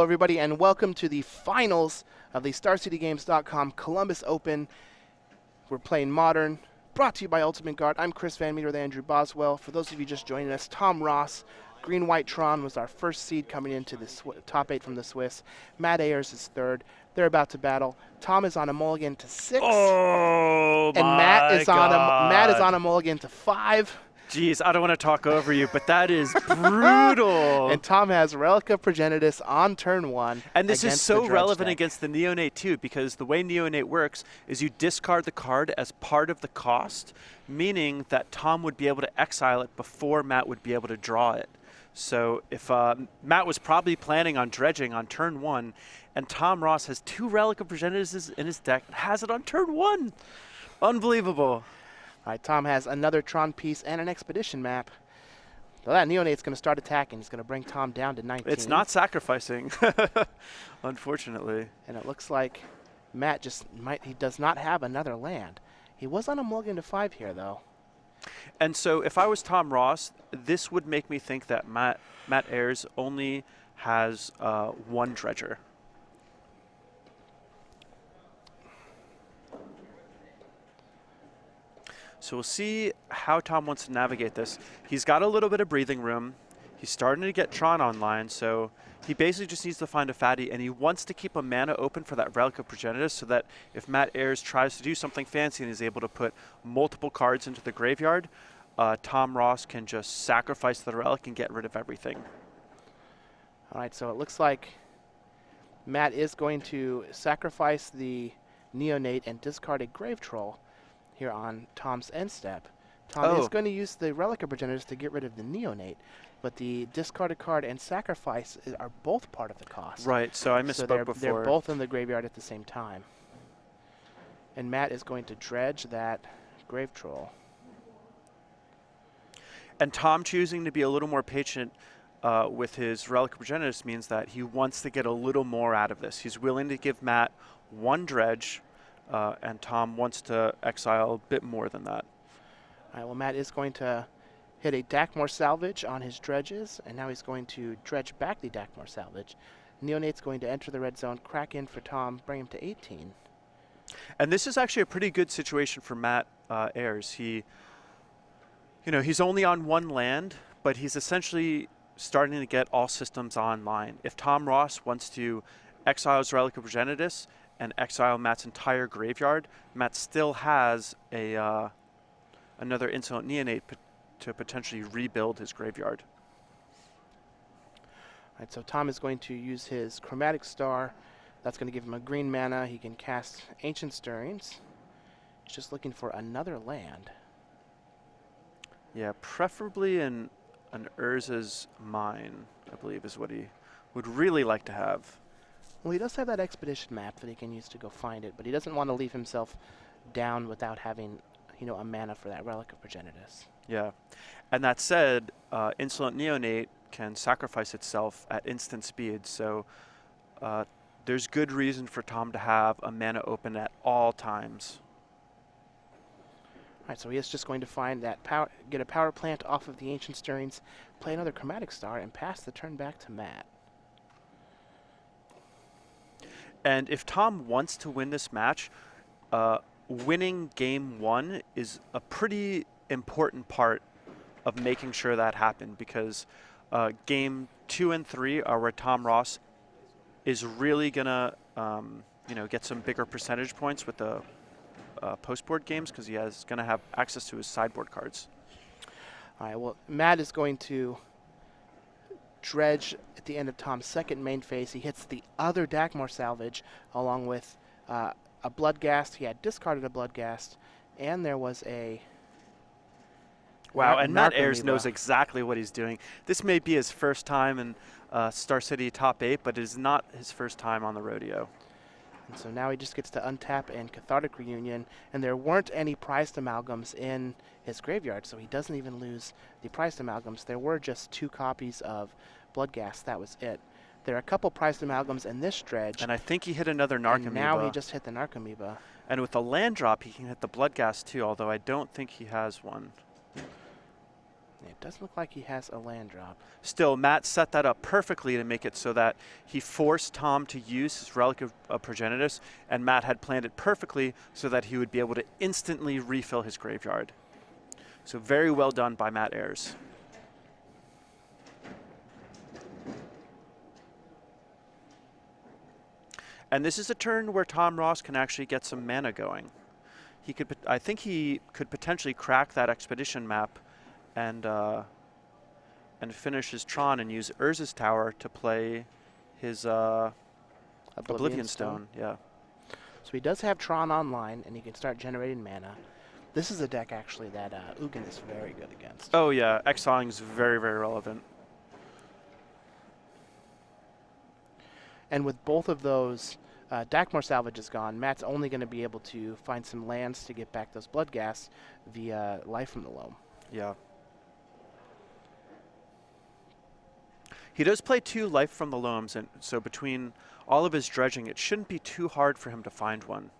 Hello, everybody, and welcome to the finals of the StarCityGames.com Columbus Open. We're playing Modern, brought to you by Ultimate Guard. I'm Chris Van Meter with Andrew Boswell. For those of you just joining us, Tom Ross, Green-White Tron was our first seed coming into the top 8 from the Swiss. Matt Ayers is third. They're about to battle. Tom is on a mulligan to 6. Oh, and my Matt is God. on a mulligan to 5. Jeez, I don't want to talk over you, but that is brutal. And Tom has Relic of Progenitus on turn 1. And this is so relevant deck. against the Neonate, too, because the way Neonate works is you discard the card as part of the cost, meaning that Tom would be able to exile it before Matt would be able to draw it. So if Matt was probably planning on dredging on turn 1, and Tom Ross has 2 Relic of Progenitus in his deck and has it on turn 1. Unbelievable. All right, Tom has another Tron piece and an Expedition map. So that Neonate's going to start attacking. He's going to bring Tom down to 19. It's not sacrificing, unfortunately. And it looks like Matt he does not have another land. He was on a mulligan to 5 here, though. And so if I was Tom Ross, this would make me think that Matt Ayers only has 1 dredger. So we'll see how Tom wants to navigate this. He's got a little bit of breathing room. He's starting to get Tron online, so he basically just needs to find a fatty, and he wants to keep a mana open for that Relic of Progenitus so that if Matt Ayers tries to do something fancy and is able to put multiple cards into the graveyard, Tom Ross can just sacrifice the Relic and get rid of everything. All right, so it looks like Matt is going to sacrifice the Neonate and discard a Grave Troll here on Tom's end step. Tom is going to use the Relic of Progenitus to get rid of the Neonate, but the discarded card and sacrifice are both part of the cost. Right, so I misspoke before. They're both in the graveyard at the same time. And Matt is going to dredge that Grave Troll. And Tom choosing to be a little more patient with his Relic of Progenitus means that he wants to get a little more out of this. He's willing to give Matt 1 dredge, and Tom wants to exile a bit more than that. All right, well, Matt is going to hit a Dakmor Salvage on his dredges, and now he's going to dredge back the Dakmor Salvage. Neonate's going to enter the red zone, crack in for Tom, bring him to 18. And this is actually a pretty good situation for Matt Ayers. He's only on 1 land, but he's essentially starting to get all systems online. If Tom Ross wants to exile his Relic of Progenitus and exile Matt's entire graveyard, Matt still has another Insolent Neonate to potentially rebuild his graveyard. All right, so Tom is going to use his Chromatic Star. That's going to give him a green mana. He can cast Ancient Stirrings. He's just looking for another land. Yeah, preferably an Urza's Mine, I believe, is what he would really like to have. Well, he does have that Expedition map that he can use to go find it, but he doesn't want to leave himself down without having, a mana for that Relic of Progenitus. Yeah, and that said, Insolent Neonate can sacrifice itself at instant speed, so there's good reason for Tom to have a mana open at all times. All right, so he is just going to find that get a power plant off of the Ancient Stirrings, play another Chromatic Star, and pass the turn back to Matt. And if Tom wants to win this match, winning game 1 is a pretty important part of making sure that happened, because game 2 and 3 are where Tom Ross is really gonna get some bigger percentage points with the post-board games, because he is gonna have access to his sideboard cards. All right, well, Matt is going to dredge at the end of Tom's second main phase. He hits the other Dakmor Salvage along with a Bloodghast. He had discarded a Bloodghast, and there was a... Wow, and Matt Ayers knows exactly what he's doing. This may be his first time in Star City top 8, but it is not his first time on the rodeo. And so now he just gets to untap and Cathartic Reunion, and there weren't any prized amalgams in his graveyard, so he doesn't even lose the prized amalgams. There were just 2 copies of Bloodghast. That was it. There are a couple prized amalgams in this dredge. And I think he hit another Narcomoeba. And now he just hit the Narcomoeba. And with the land drop, he can hit the Bloodghast too, although I don't think he has one. It doesn't look like he has a land drop. Still, Matt set that up perfectly to make it so that he forced Tom to use his Relic of Progenitus, and Matt had planned it perfectly so that he would be able to instantly refill his graveyard. So very well done by Matt Ayers. And this is a turn where Tom Ross can actually get some mana going. He could, I think he could potentially crack that expedition map and finish his Tron and use Urza's Tower to play his Oblivion Stone. Yeah. So he does have Tron online, and he can start generating mana. This is a deck, actually, that Ugin is very good against. Oh, yeah. Exiling is very, very relevant. And with both of those, Dakmor Salvage is gone. Matt's only going to be able to find some lands to get back those Bloodghast via Life from the Loam. Yeah. He does play 2 Life from the Loams, and so between all of his dredging, it shouldn't be too hard for him to find one.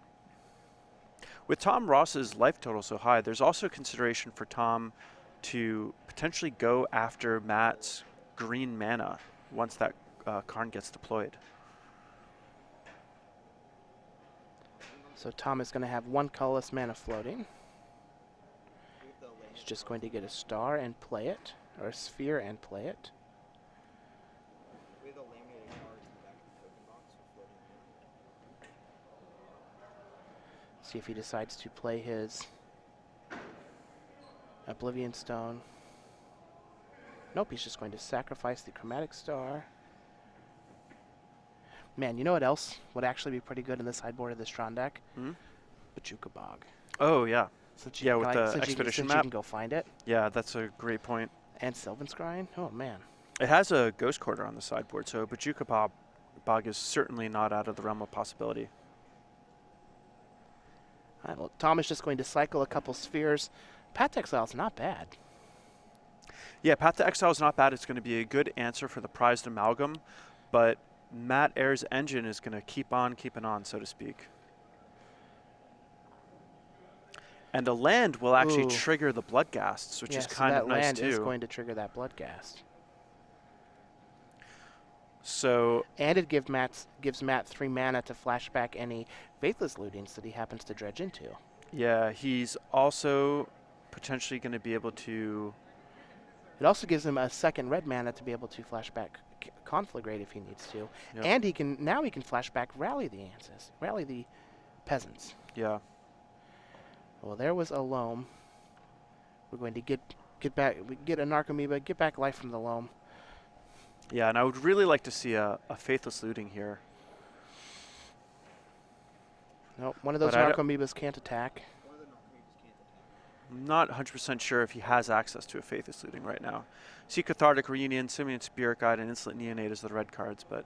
With Tom Ross's life total so high, there's also consideration for Tom to potentially go after Matt's green mana once that Karn gets deployed. So Tom is going to have 1 colorless mana floating. He's just going to get a star and play it, or a sphere and play it. See if he decides to play his Oblivion Stone. Nope, he's just going to sacrifice the Chromatic Star. Man, you know what else would actually be pretty good in the sideboard of this Tron deck? Bojuka Bog. Oh, yeah. Since Yeah, with the since expedition you map. can go find it. Yeah, that's a great point. And Sylvan Scrying? Oh, man. It has a Ghost Quarter on the sideboard, so Bojuka Bog is certainly not out of the realm of possibility. All right, well, Tom is just going to cycle a couple spheres. Path to Exile's not bad. Yeah, Path to Exile is not bad. It's going to be a good answer for the prized Amalgam, but Matt Ayers' engine is going to keep on keeping on, so to speak. And a land will actually trigger the Bloodghasts, which is kind of nice, too. That land is going to trigger that Bloodghast. So, and it gives Matt 3 mana to flashback any Faithless Lootings that he happens to dredge into. Yeah, he's also potentially going to be able to... It also gives him a 2nd red mana to be able to flashback Conflagrate if he needs to. Yep. And he can flashback Rally the Answers, Rally the Peasants. Yeah. Well, there was a Loam. We're going to get a Narcomoeba, get back Life from the Loam. Yeah, and I would really like to see a Faithless Looting here. Nope, one of those Narcomoebas can't attack. I'm not 100% sure if he has access to a Faithless Looting right now. See Cathartic Reunion, Simian Spirit Guide, and Insolent Neonate as the red cards, but...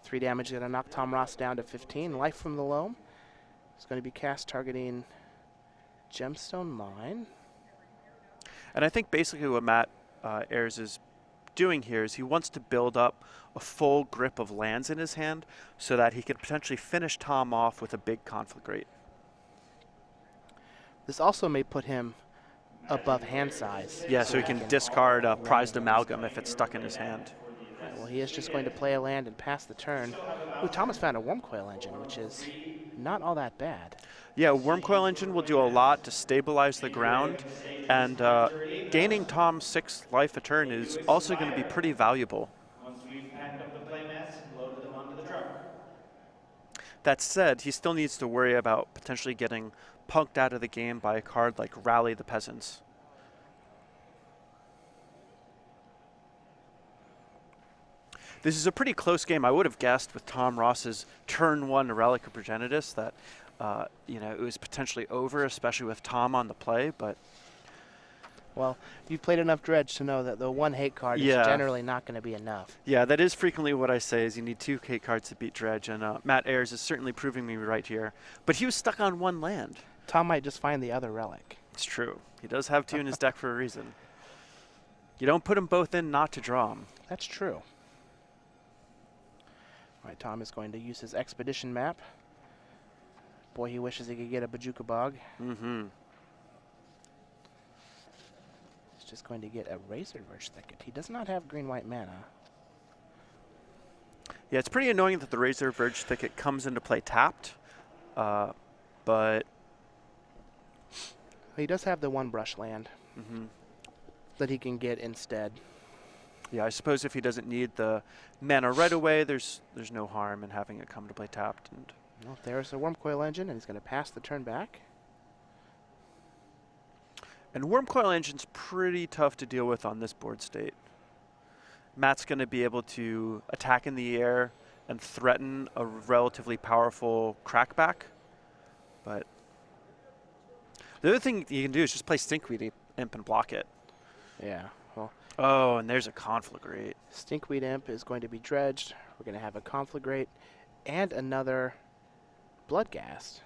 3 damage going to knock Tom Ross down to 15. Life from the Loam. It's going to be cast targeting Gemstone Mine. And I think basically what Matt Ayers is doing here is he wants to build up a full grip of lands in his hand so that he could potentially finish Tom off with a big Conflagrate. This also may put him above hand size. Yeah, so he can discard a prized Amalgam if it's stuck in his hand. Right, well, he is just going to play a land and pass the turn. Ooh, Thomas found a Wormcoil Engine, which is not all that bad. Yeah, Wormcoil Engine will do a lot to stabilize the ground, and gaining Tom's 6 life a turn is also going to be pretty valuable. Once we've packed up the play mats and loaded them onto the truck. That said, he still needs to worry about potentially getting punked out of the game by a card like Rally the Peasants. This is a pretty close game. I would have guessed with Tom Ross's turn 1 Relic of Progenitus that it was potentially over, especially with Tom on the play, but... Well, you've played enough Dredge to know that the 1 hate card is generally not going to be enough. Yeah, that is frequently what I say, is you need 2 hate cards to beat Dredge, and Matt Ayers is certainly proving me right here. But he was stuck on 1 land. Tom might just find the other relic. It's true. He does have 2 in his deck for a reason. You don't put them both in not to draw them. That's true. All right, Tom is going to use his Expedition map. Boy, he wishes he could get a Bojuka Bog. Mm-hmm. He's just going to get a Razor Verge Thicket. He does not have green-white mana. Yeah, it's pretty annoying that the Razor Verge Thicket comes into play tapped, but He does have the one brush land that he can get instead. yeah, I suppose if he doesn't need the mana right away, there's no harm in having it come to play tapped. And Well, there's a Wormcoil Engine, and he's going to pass the turn back. Wormcoil Engine's pretty tough to deal with on this board state. Matt's going to be able to attack in the air and threaten a relatively powerful crackback. But the other thing you can do is just play Stinkweed Imp and block it. Yeah, well, Oh, and there's a Conflagrate. Stinkweed Imp is going to be dredged. We're going to have a Conflagrate and another Bloodghast.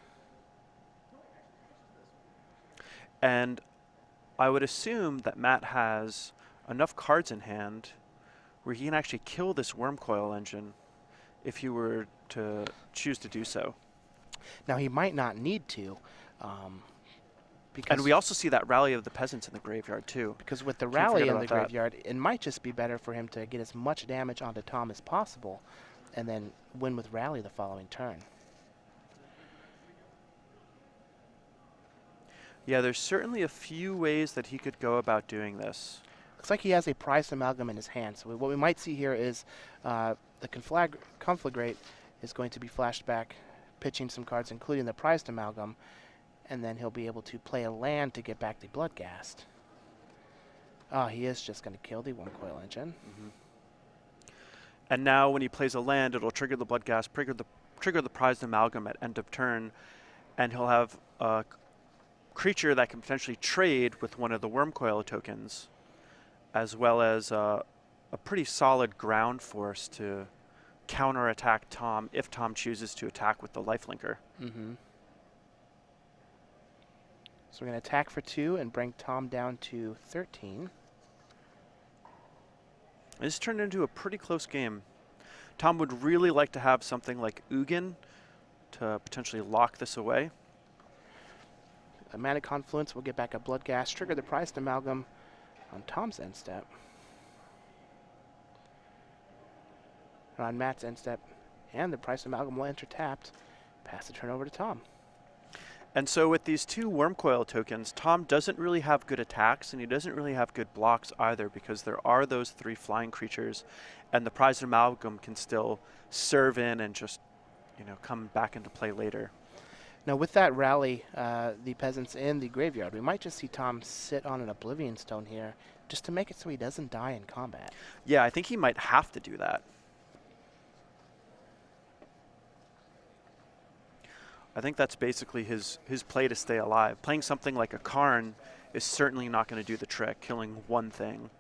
And I would assume that Matt has enough cards in hand where he can actually kill this Wormcoil Engine if he were to choose to do so. Now, he might not need to. Because And we also see that Rally of the Peasants in the graveyard, too. Because with the Can't rally forget in the about that. graveyard, it might just be better for him to get as much damage onto Tom as possible and then win with rally the following turn. Yeah, there's certainly a few ways that he could go about doing this. Looks like he has a prized amalgam in his hand. So what we might see here is the Conflagrate is going to be flashed back, pitching some cards, including the prized amalgam, and then he'll be able to play a land to get back the Bloodghast. Oh, he is just going to kill the Wormcoil Engine. And now when he plays a land, it'll trigger the Bloodghast, trigger the prized amalgam at end of turn, and he'll have a creature that can potentially trade with one of the Wormcoil tokens, as well as a pretty solid ground force to counterattack Tom if Tom chooses to attack with the lifelinker. So we're going to attack for 2 and bring Tom down to 13. This turned into a pretty close game. Tom would really like to have something like Ugin to potentially lock this away. A Mana Confluence will get back a Bloodghast, trigger the prized amalgam on Tom's end step. And on Matt's end step, and the prized amalgam will enter tapped. Pass the turn over to Tom. And so with these 2 Wormcoil tokens, Tom doesn't really have good attacks, and he doesn't really have good blocks either, because there are those 3 flying creatures, and the prized amalgam can still serve in and just, come back into play later. Now with that rally, the peasants in the graveyard, we might just see Tom sit on an Oblivion Stone here, just to make it so he doesn't die in combat. Yeah, I think he might have to do that. I think that's basically his play to stay alive. Playing something like a Karn is certainly not going to do the trick, killing one thing.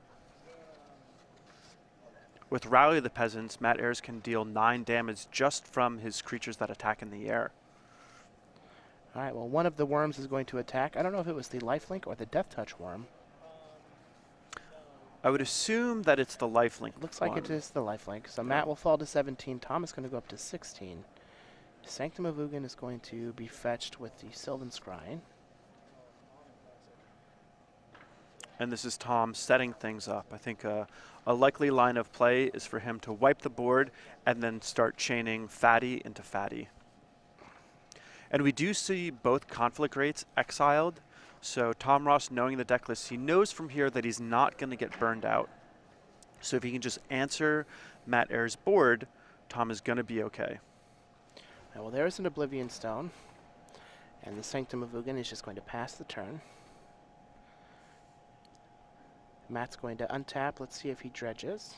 With Rally of the Peasants, Matt Ayers can deal 9 damage just from his creatures that attack in the air. All right, well, one of the worms is going to attack. I don't know if it was the Lifelink or the Death Touch worm. I would assume that it's the lifelink. It looks like it is the Lifelink. So Matt will fall to 17. Tom is going to go up to 16. Sanctum of Ugin is going to be fetched with the Sylvan Scrying. And this is Tom setting things up. I think a likely line of play is for him to wipe the board and then start chaining Fatty into Fatty. And we do see both Conflagrates exiled. So Tom Ross, knowing the deck list, he knows from here that he's not going to get burned out. So if he can just answer Matt Ayers' board, Tom is going to be okay. Well, there's an Oblivion Stone, and the Sanctum of Ugin is just going to pass the turn. Matt's going to untap. Let's see if he dredges.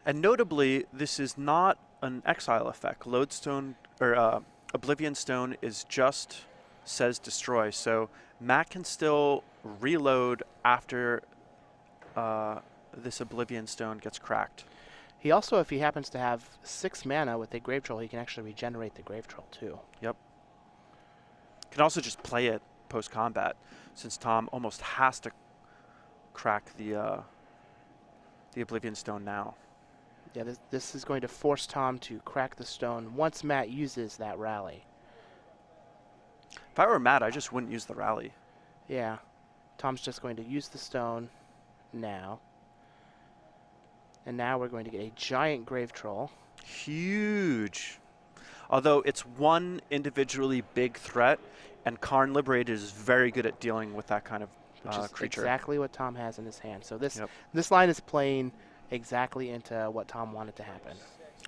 And notably, this is not an exile effect. Lodestone or Oblivion Stone is just says destroy, so Matt can still reload after this Oblivion Stone gets cracked. He also, if he happens to have 6 mana with a Grave Troll, he can actually regenerate the Grave Troll too. Yep. Can also just play it post-combat, since Tom almost has to crack the Oblivion Stone now. Yeah, this is going to force Tom to crack the stone once Matt uses that rally. If I were Matt, I just wouldn't use the rally. Yeah. Tom's just going to use the stone now. And now we're going to get a giant grave troll. Huge. Although it's one individually big threat, and Karn Liberated is very good at dealing with that kind of Which is creature. exactly what Tom has in his hand. So this Yep. this line is playing exactly into what Tom wanted to happen.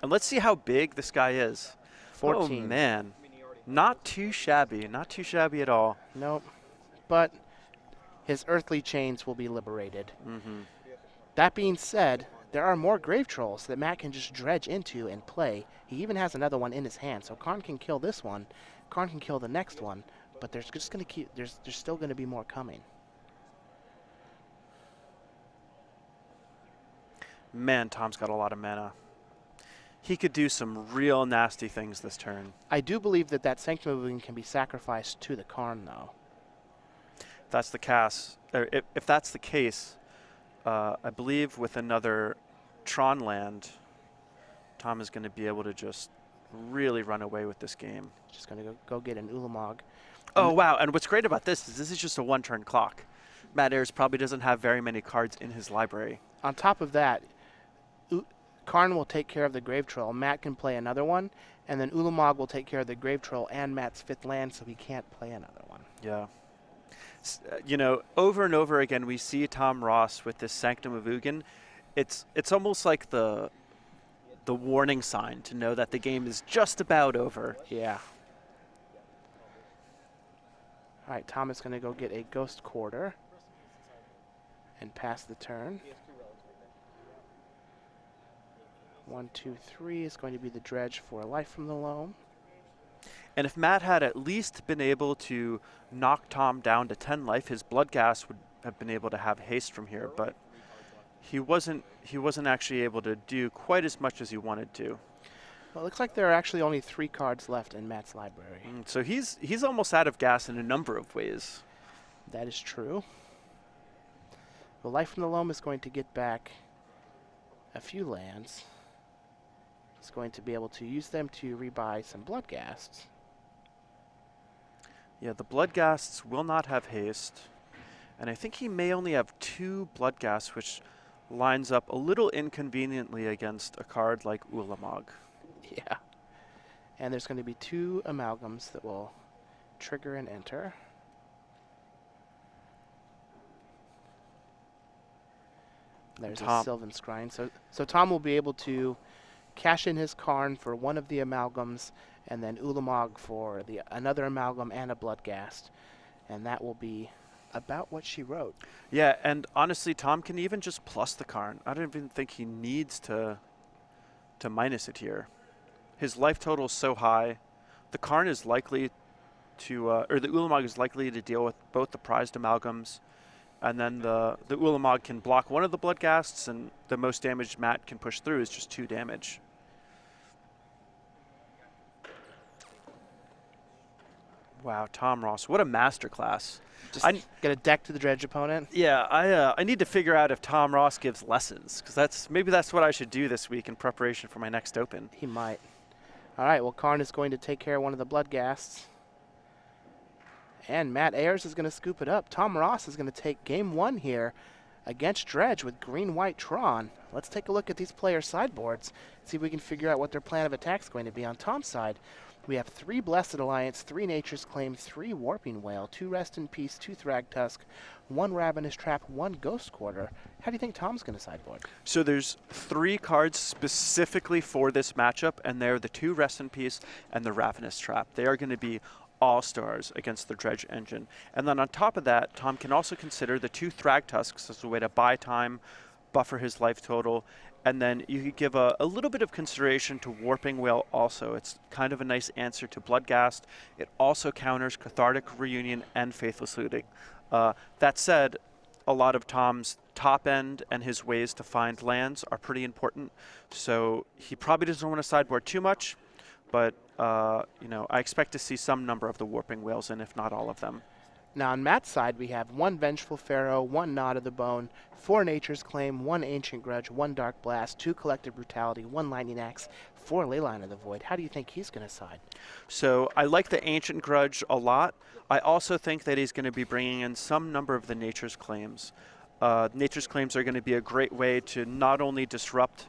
And let's see how big this guy is. 14. Oh, man. Not too shabby. Not too shabby at all. Nope. But his earthly chains will be liberated. Mm-hmm. That being said, there are more grave trolls that Matt can just dredge into and play. He even has another one in his hand, so Karn can kill this one. Karn can kill the next one, but there's just going to keep there's still going to be more coming. Man, Tom's got a lot of mana. He could do some real nasty things this turn. I do believe that that Sanctum of Oblivion can be sacrificed to the Karn, though. If that's the case, or if that's the case, I believe with another Tron land, Tom is going to be able to just really run away with this game. Just going to go get an Ulamog. Oh, wow. And what's great about this is just a one-turn clock. Matt Ayers probably doesn't have very many cards in his library. On top of that, Karn will take care of the Grave Troll. Matt can play another one, and then Ulamog will take care of the Grave Troll and Matt's 5th land, so he can't play another one. Yeah. You know, over and over again, we see Tom Ross with this Sanctum of Ugin. It's almost like the warning sign to know that the game is just about over. Yeah. All right, Tom is going to go get a Ghost Quarter and pass the turn. 1, 2, 3 is going to be the dredge for Life from the Loam. And if Matt had at least been able to knock Tom down to 10 life, his Bloodghast would have been able to have haste from here, but he wasn't actually able to do quite as much as he wanted to. Well, it looks like there are actually only 3 cards left in Matt's library. So he's almost out of gas in a number of ways. That is true. Well, Life from the Loam is going to get back a few lands. He's going to be able to use them to rebuy some Bloodghasts. Yeah, the Bloodghasts will not have haste. And I think he may only have 2 Bloodghasts, which lines up a little inconveniently against a card like Ulamog. Yeah. And there's going to be 2 Amalgams that will trigger and enter. There's a Sylvan Scrying. So Tom will be able to cash in his Karn for one of the Amalgams, and then Ulamog for another Amalgam and a Bloodghast. And that will be about what she wrote. Yeah, and honestly, Tom can even just plus the Karn. I don't even think he needs to minus it here. His life total is so high. The Karn is likely to, or the Ulamog is likely to deal with both the prized Amalgams, and then the Ulamog can block one of the Bloodghasts, and the most damage Matt can push through is just 2 damage. Wow, Tom Ross, what a masterclass. Just get a deck to the dredge opponent. Yeah, I need to figure out if Tom Ross gives lessons, because maybe that's what I should do this week in preparation for my next Open. He might. All right, well, Karn is going to take care of one of the Bloodghasts. And Matt Ayers is going to scoop it up. Tom Ross is going to take game 1 here against Dredge with green-white Tron. Let's take a look at these players' sideboards, see if we can figure out what their plan of attack is going to be. On Tom's side, we have 3 Blessed Alliance, 3 Nature's Claim, 3 Warping Whale, 2 Rest in Peace, 2 Thragtusk, 1 Ravenous Trap, 1 Ghost Quarter. How do you think Tom's going to sideboard? So there's 3 cards specifically for this matchup, and they're the 2 Rest in Peace and the Ravenous Trap. They are going to be all-stars against the Dredge engine. And then on top of that, Tom can also consider the 2 Thragtusks as a way to buy time, buffer his life total, and then you could give a little bit of consideration to Warping Whale also. It's kind of a nice answer to Bloodghast. It also counters Cathartic Reunion and Faithless Looting. That said, a lot of Tom's top end and his ways to find lands are pretty important, so he probably doesn't want to sideboard too much, but you know, I expect to see some number of the Warping Whales in, if not all of them. Now on Matt's side, we have 1 Vengeful Pharaoh, 1 Nod of the Bone, 4 Nature's Claim, 1 Ancient Grudge, 1 Dark Blast, 2 Collective Brutality, 1 Lightning Axe, 4 Leyline of the Void. How do you think he's going to side? So I like the Ancient Grudge a lot. I also think that he's going to be bringing in some number of the Nature's Claims. Nature's Claims are going to be a great way to not only disrupt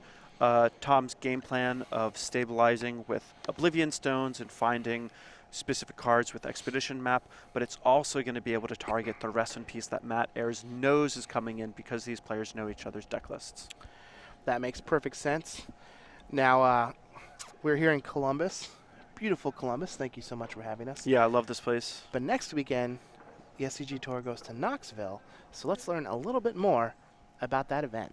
Tom's game plan of stabilizing with Oblivion Stones and finding specific cards with Expedition Map, but it's also going to be able to target the Rest in Peace that Matt Ayers knows is coming in because these players know each other's deck lists. That makes perfect sense. Now, we're here in Columbus. Beautiful Columbus. Thank you so much for having us. Yeah, I love this place. But next weekend, the SCG Tour goes to Knoxville, so let's learn a little bit more about that event.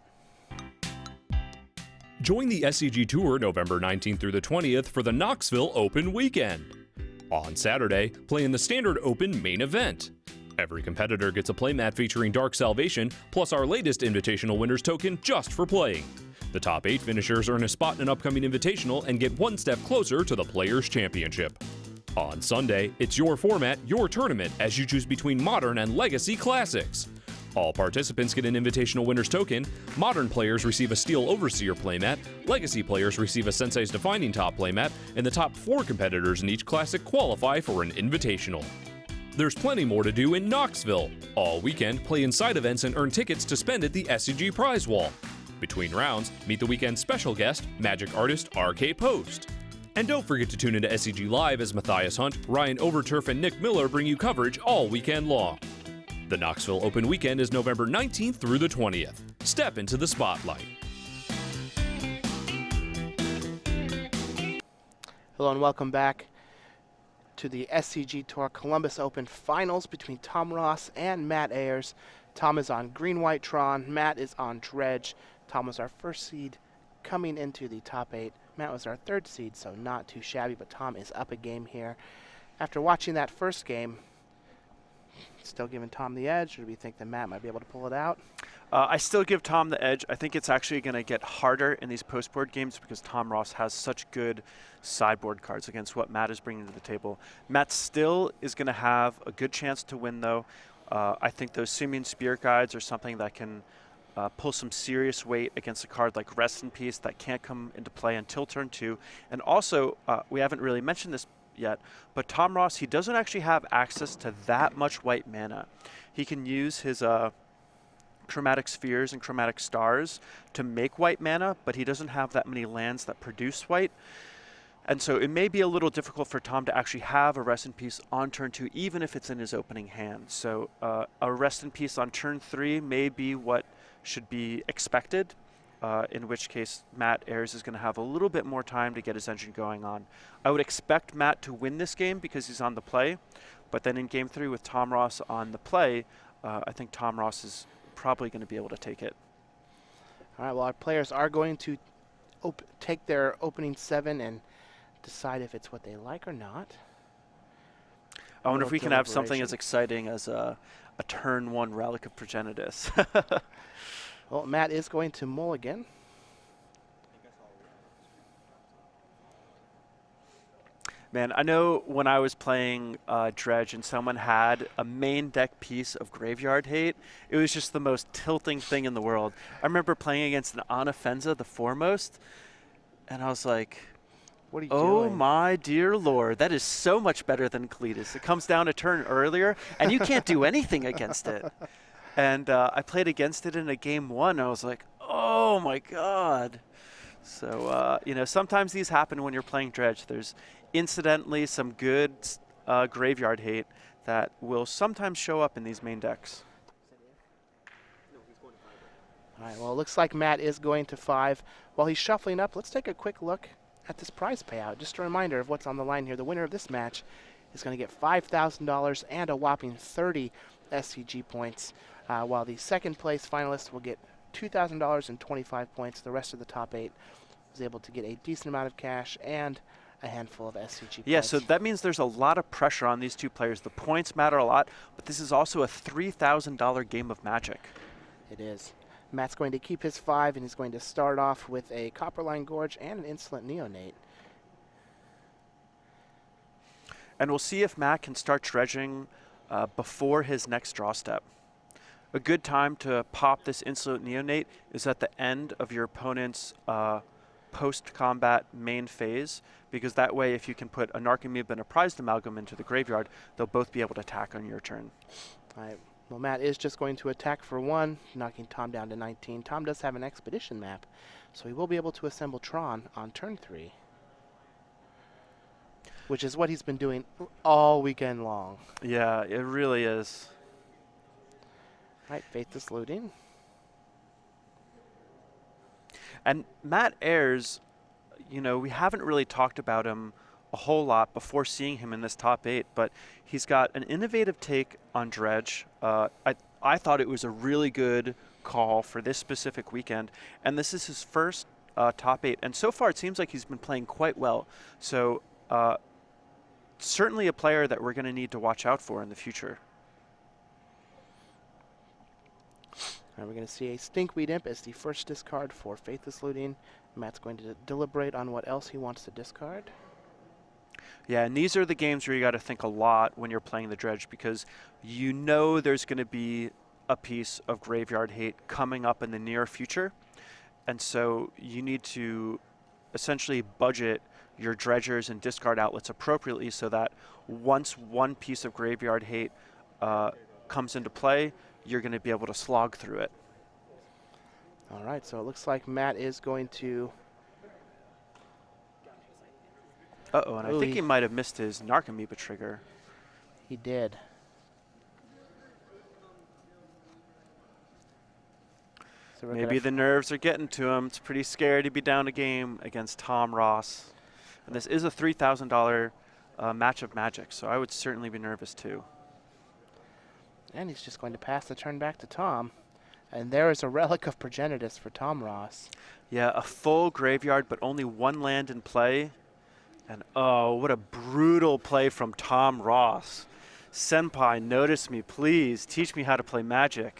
Join the SCG Tour November 19th through the 20th for the Knoxville Open Weekend. On Saturday, play in the Standard Open main event. Every competitor gets a playmat featuring Dark Salvation, plus our latest Invitational Winners token just for playing. The top 8 finishers earn a spot in an upcoming Invitational and get 1 step closer to the Players' Championship. On Sunday, it's your format, your tournament, as you choose between Modern and Legacy Classics. All participants get an Invitational Winners token, Modern players receive a Steel Overseer playmat, Legacy players receive a Sensei's Defining Top playmat, and the top 4 competitors in each Classic qualify for an Invitational. There's plenty more to do in Knoxville. All weekend, play in side events and earn tickets to spend at the SCG Prize Wall. Between rounds, meet the weekend's special guest, Magic artist RK Post. And don't forget to tune into SCG Live as Matthias Hunt, Ryan Overturf, and Nick Miller bring you coverage all weekend long. The Knoxville Open Weekend is November 19th through the 20th. Step into the spotlight. Hello and welcome back to the SCG Tour Columbus Open Finals between Tom Ross and Matt Ayers. Tom is on Green-White Tron, Matt is on Dredge. Tom was our first seed coming into the top 8. Matt was our 3rd seed, so not too shabby, but Tom is up a game here. After watching that first game, still giving Tom the edge, or do we think that Matt might be able to pull it out? I still give Tom the edge. I think it's actually going to get harder in these post-board games because Tom Ross has such good sideboard cards against what Matt is bringing to the table. Matt still is going to have a good chance to win, though. I think those Simian Spirit Guides are something that can pull some serious weight against a card like Rest in Peace that can't come into play until turn 2. And also, we haven't really mentioned this yet, but Tom Ross, he doesn't actually have access to that much white mana. He can use his Chromatic Spheres and Chromatic Stars to make white mana, but he doesn't have that many lands that produce white. And so it may be a little difficult for Tom to actually have a Rest in Peace on turn 2, even if it's in his opening hand. So a Rest in Peace on turn 3 may be what should be expected, in which case Matt Ayers is going to have a little bit more time to get his engine going on. I would expect Matt to win this game because he's on the play, but then in Game 3 with Tom Ross on the play, I think Tom Ross is probably going to be able to take it. All right, well, our players are going to take their opening 7 and decide if it's what they like or not. I wonder if we can have something as exciting as a turn 1 Relic of Progenitus. Well, Matt is going to mulligan. Man, I know when I was playing Dredge and someone had a main deck piece of Graveyard Hate, it was just the most tilting thing in the world. I remember playing against an Anafenza, the Foremost, and I was like, What are you oh doing? my dear lord, that is so much better than Cletus. It comes down a turn earlier, and you can't do anything against it. And I played against it in a game 1. I was like, oh my god. So, you know, sometimes these happen when you're playing Dredge. There's incidentally some good Graveyard Hate that will sometimes show up in these main decks. All right, well, it looks like Matt is going to 5. While he's shuffling up, let's take a quick look at this prize payout. Just a reminder of what's on the line here. The winner of this match is going to get $5,000 and a whopping 30 SCG points, while the second place finalist will get $2,000 and 25 points. The rest of the top 8 was able to get a decent amount of cash and a handful of SCG Yeah, points. so that means there's a lot of pressure on these two players. The points matter a lot, but this is also a $3,000 game of Magic. It is. Matt's going to keep his 5, and he's going to start off with a Copperline Gorge and an Insolent Neonate. And we'll see if Matt can start dredging before his next draw step. A good time to pop this Insolent Neonate is at the end of your opponent's post-combat main phase, because that way if you can put a Narcomoeba and a Prized Amalgam into the graveyard, they'll both be able to attack on your turn. All right. Well, Matt is just going to attack for 1, knocking Tom down to 19. Tom does have an Expedition map, so he will be able to assemble Tron on turn 3, which is what he's been doing all weekend long. Yeah, it really is. All right, Faithless Looting. And Matt Ayers, you know, we haven't really talked about him a whole lot before seeing him in this top 8, but he's got an innovative take on Dredge. I thought it was a really good call for this specific weekend, and this is his first top 8, and so far it seems like he's been playing quite well. So certainly a player that we're going to need to watch out for in the future. And we're going to see a Stinkweed Imp as the first discard for Faithless Looting. Matt's going to deliberate on what else he wants to discard. Yeah, and these are the games where you got to think a lot when you're playing the Dredge, because you know there's going to be a piece of Graveyard Hate coming up in the near future. And so you need to essentially budget your dredgers and discard outlets appropriately so that once one piece of Graveyard Hate comes into play, you're going to be able to slog through it. All right, so it looks like Matt is going to... Uh-oh, and I think he might have missed his Narcomoeba trigger. He did. So Maybe the nerves are getting to him. It's pretty scary to be down a game against Tom Ross. And this is a $3,000 match of Magic, so I would certainly be nervous too. And he's just going to pass the turn back to Tom. And there is a Relic of Progenitus for Tom Ross. Yeah, a full graveyard, but only 1 land in play. And oh, what a brutal play from Tom Ross. Senpai, notice me, please. Teach me how to play Magic.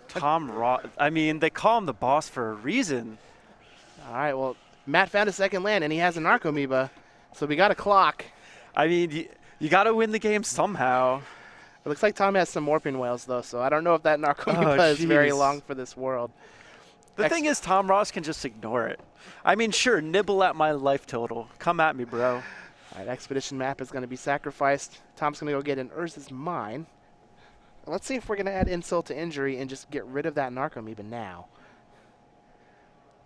Tom Ross, I mean, they call him the boss for a reason. All right, well, Matt found a second land, and he has an Narcomoeba, so we got a clock. I mean, you got to win the game somehow. It looks like Tom has some Warping Whales, though, so I don't know if that Narcomoeba is very long for this world. The thing is, Tom Ross can just ignore it. I mean, sure, nibble at my life total. Come at me, bro. All right, Expedition map is going to be sacrificed. Tom's going to go get an Urza's Mine. Let's see if we're going to add insult to injury and just get rid of that Narcomoeba now.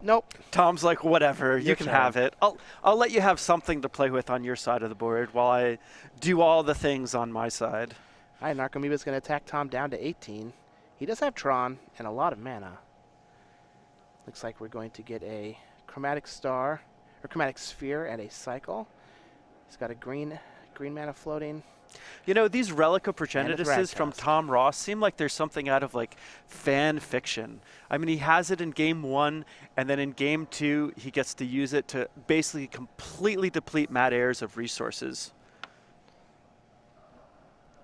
Nope. Tom's like, whatever, Your you can turn. have it. I'll let you have something to play with on your side of the board while I do all the things on my side. All right, Narcomoeba is going to attack Tom down to 18. He does have Tron and a lot of mana. Looks like we're going to get a Chromatic Star, or Chromatic Sphere and a Cycle. He's got a green mana floating. You know, these Relic of Progenituses from Thragtusk. Tom Ross seem like there's something out of, like, fan fiction. I mean, he has it in Game 1, and then in Game 2, he gets to use it to basically completely deplete Matt Ayers of resources.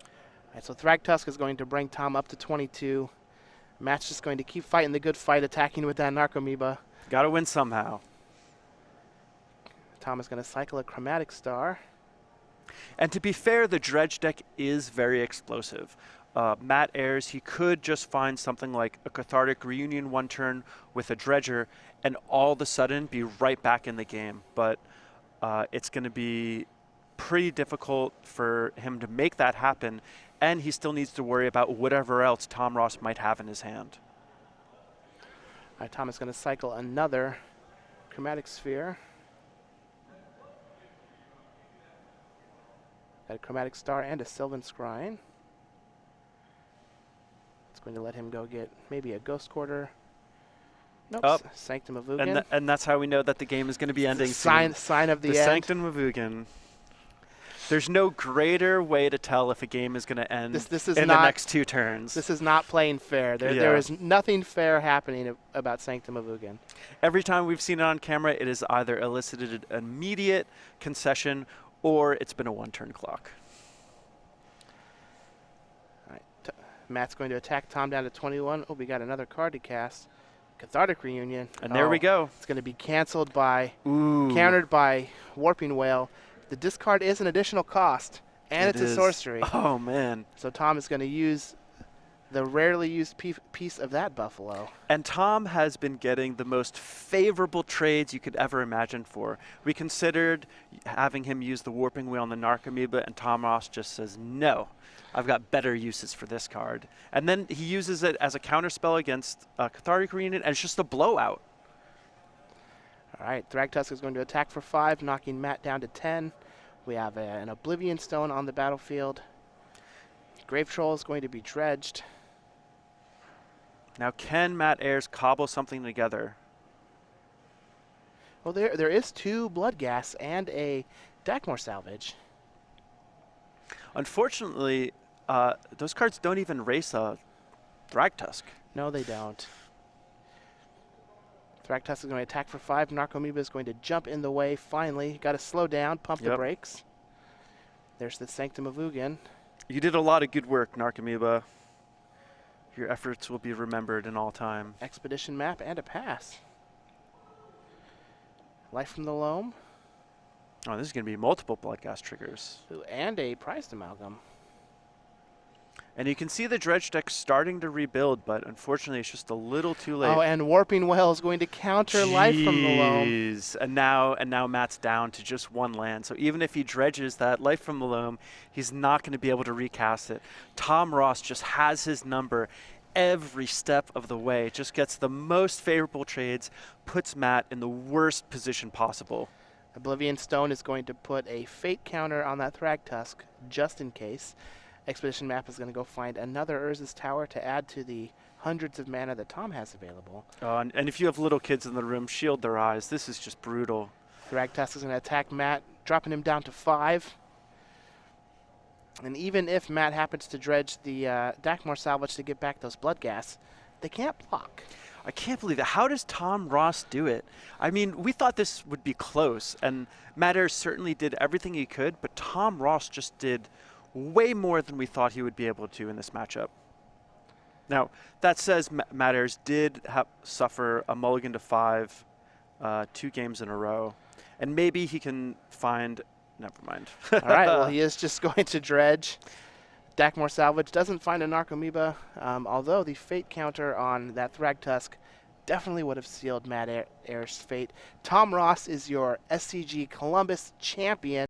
All right, so Thragtusk is going to bring Tom up to 22. Matt's just going to keep fighting the good fight, attacking with that Narcomoeba. Got to win somehow. Tom is going to cycle a Chromatic Star. And to be fair, the Dredge deck is very explosive. Matt Ayers, he could just find something like a Cathartic Reunion one turn with a Dredger and all of a sudden be right back in the game. But it's going to be pretty difficult for him to make that happen, and he still needs to worry about whatever else Tom Ross might have in his hand. All right, Tom is going to cycle another Chromatic Sphere. Got a Chromatic Star and a Sylvan Scrying. It's going to let him go get maybe a Ghost Quarter. Nope, Oh. Sanctum of Ugin. And that's how we know that the game is going to be ending soon. Sign of the The end. Sanctum of Ugin. There's no greater way to tell if a game is going to end This is in not, the next 2 turns. This is not playing fair. There Yeah. is nothing fair happening about Sanctum of Ugin. Every time we've seen it on camera, it has either elicited an immediate concession or it's been a 1-turn clock. All right, Matt's going to attack Tom down to 21. Oh, we got another card to cast. Cathartic Reunion. And there we go. It's going to be canceled by, Ooh. countered by Warping Whale. The discard is an additional cost, And it's a sorcery. Oh, man. So Tom is going to use the rarely used piece of that buffalo. And Tom has been getting the most favorable trades you could ever imagine for. We considered having him use the warping wheel on the Narcomoeba, and Tom Ross just says, no, I've got better uses for this card. And then he uses it as a counterspell against Cathari Reunion, and it's just a blowout. All right, Thragtusk is going to attack for 5, knocking Matt down to 10. We have an Oblivion Stone on the battlefield. Grave Troll is going to be dredged. Now, can Matt Ayers cobble something together? Well, there is 2 Blood Gas and a Dakmor Salvage. Unfortunately, those cards don't even race a Thragtusk. No, they don't. Thragtusk is going to attack for 5. Narcomoeba is going to jump in the way finally. Got to slow down, pump the brakes. There's the Sanctum of Ugin. You did a lot of good work, Narcomoeba. Your efforts will be remembered in all time. Expedition map and a pass. Life from the Loam. Oh, this is going to be multiple Bloodgas triggers. Ooh, and a Prized Amalgam. And you can see the dredge deck starting to rebuild, but unfortunately it's just a little too late. Oh, and Warping Well is going to counter Life from the Loam. Jeez. And now Matt's down to just 1 land. So even if he dredges that Life from the Loam, he's not going to be able to recast it. Tom Ross just has his number every step of the way. Just gets the most favorable trades, puts Matt in the worst position possible. Oblivion Stone is going to put a Fate counter on that Thragtusk, just in case. Expedition map is going to go find another Urza's Tower to add to the hundreds of mana that Tom has available. And if you have little kids in the room, shield their eyes. This is just brutal. Thragtusk is going to attack Matt, dropping him down to 5. And even if Matt happens to dredge the Dakmor Salvage to get back those Blood Gas, they can't block. I can't believe it. How does Tom Ross do it? I mean, we thought this would be close, and Matt Ayers certainly did everything he could, but Tom Ross just did way more than we thought he would be able to in this matchup. Now, that says Matt Ayers did suffer a mulligan to 5 2 games in a row, and maybe he can find... Never mind. All right, well, he is just going to dredge. Dakmor Salvage doesn't find a Narcomoeba, although the Fate counter on that Thragtusk definitely would have sealed Matt Ayers' fate. Tom Ross is your SCG Columbus champion.